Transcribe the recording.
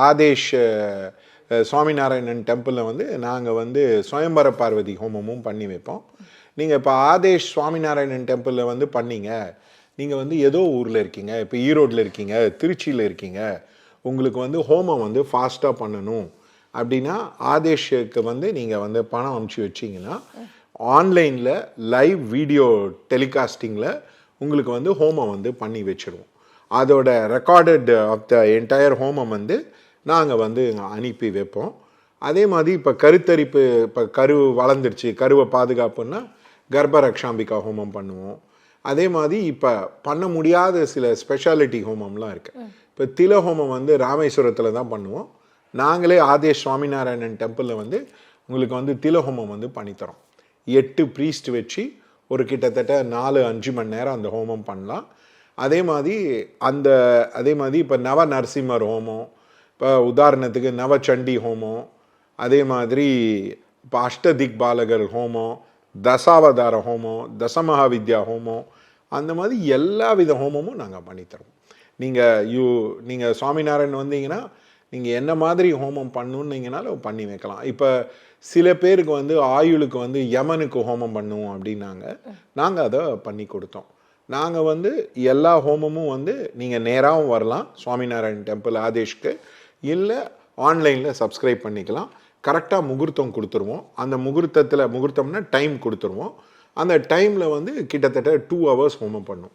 ஆதேஷ் சுவாமிநாராயணன் டெம்பிளில் வந்து நாங்கள் வந்து சுயம்பர பார்வதி ஹோமமும் பண்ணி வைப்போம். நீங்கள் இப்போ ஆதேஷ் சுவாமிநாராயணன் டெம்பிளில் வந்து பண்ணீங்க, நீங்கள் வந்து ஏதோ ஊரில் இருக்கீங்க, இப்போ ஈரோட்டில் இருக்கீங்க, திருச்சியில் இருக்கீங்க, உங்களுக்கு வந்து ஹோமம் வந்து ஃபாஸ்ட்டாக பண்ணணும் அப்படின்னா ஆதேஷுக்கு வந்து நீங்கள் வந்து பணம் அமுச்சு வச்சிங்கன்னா ஆன்லைனில் லைவ் வீடியோ டெலிகாஸ்டிங்கில் உங்களுக்கு வந்து ஹோமம் வந்து பண்ணி வச்சுருவோம். அதோட ரெக்கார்டட் ஆஃப் த என்டையர் ஹோமம் வந்து நாங்கள் வந்து அனுப்பி வைப்போம். அதே மாதிரி இப்போ கருத்தரிப்பு, இப்போ கரு வளர்ந்துருச்சு, கருவை பாதுகாப்புன்னா கர்ப்பரக்ஷாம்பிகா ஹோமம் பண்ணுவோம். அதே மாதிரி இப்போ பண்ண முடியாத சில ஸ்பெஷாலிட்டி ஹோமம்லாம் இருக்குது. இப்போ தில ஹோமம் வந்து ராமேஸ்வரத்தில் தான் பண்ணுவோம். நாங்களே ஆதேஷ் சுவாமிநாராயணன் டெம்பிளில் வந்து உங்களுக்கு வந்து தில ஹோமம் வந்து பண்ணித்தரோம். 8 ப்ரீஸ்ட் வச்சு ஒரு கிட்டத்தட்ட 4-5 மணி நேரம் அந்த ஹோமம் பண்ணலாம். அதே மாதிரி இப்போ நவ நரசிம்மர் ஹோமம், இப்போ உதாரணத்துக்கு நவச்சண்டி ஹோமம், அதே மாதிரி இப்போ அஷ்டதிக் பாலகர் ஹோமம், தசாவதார ஹோமம், தசமகாவித்யா ஹோமம், அந்த மாதிரி எல்லா வித ஹோமமும் நாங்கள் பண்ணித்தரோம். நீங்கள் சுவாமிநாராயணன் வந்தீங்கன்னா நீங்கள் என்ன மாதிரி ஹோமம் பண்ணணுன்னீங்கனாலும் பண்ணி வைக்கலாம். இப்போ சில பேருக்கு வந்து ஆயுளுக்கு வந்து யமனுக்கு ஹோமம் பண்ணுவோம் அப்படின்னாங்க, நாங்கள் அதை பண்ணி கொடுத்தோம். நாங்கள் வந்து எல்லா ஹோமமும் வந்து நீங்கள் நேராகவும் வரலாம் சுவாமிநாராயண் டெம்பிள் ஆதேஷ்க்கு, இல்லை ஆன்லைனில் சப்ஸ்கிரைப் பண்ணிக்கலாம். கரெக்டாக முகூர்த்தம் கொடுத்துருவோம். அந்த முகூர்த்தம்னா டைம் கொடுத்துருவோம். அந்த டைமில் வந்து கிட்டத்தட்ட 2 hours ஹோமம் பண்ணும்.